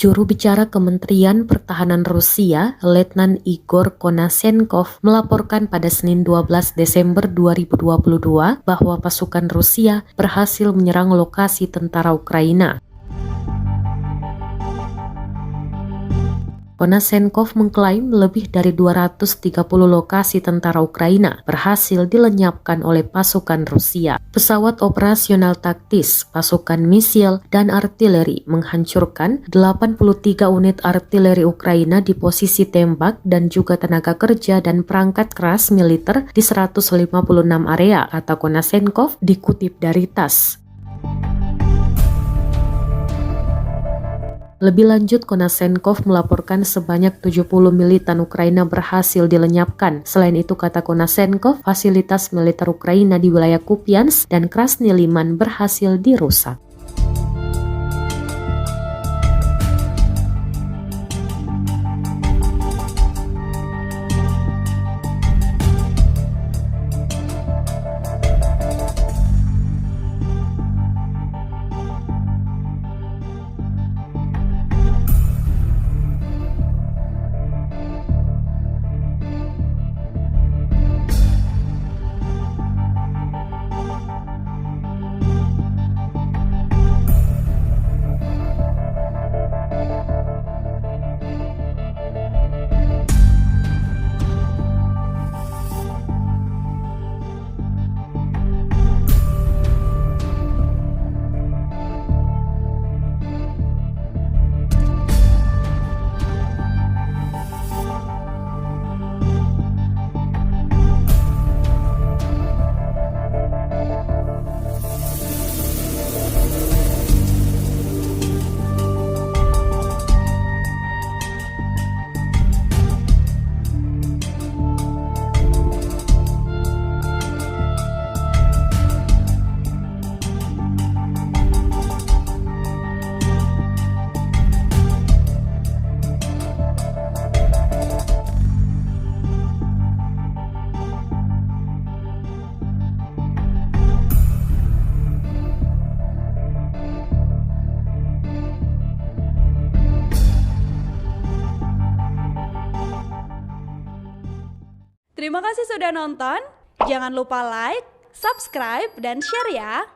Juru bicara Kementerian Pertahanan Rusia, Letnan Igor Konashenkov, melaporkan pada Senin 12 Desember 2022 bahwa pasukan Rusia berhasil menyerang lokasi tentara Ukraina. Konashenkov mengklaim lebih dari 230 lokasi tentara Ukraina berhasil dilenyapkan oleh pasukan Rusia. Pesawat operasional taktis, pasukan misil, dan artileri menghancurkan 83 unit artileri Ukraina di posisi tembak dan juga tenaga kerja dan perangkat keras militer di 156 area, kata Konashenkov dikutip dari TASS. Lebih lanjut, Konashenkov melaporkan sebanyak 70 militan Ukraina berhasil dilenyapkan. Selain itu, kata Konashenkov, fasilitas militer Ukraina di wilayah Kupiansk dan Krasny Liman berhasil dirusak. Terima kasih sudah nonton. Jangan lupa like, subscribe, dan share ya.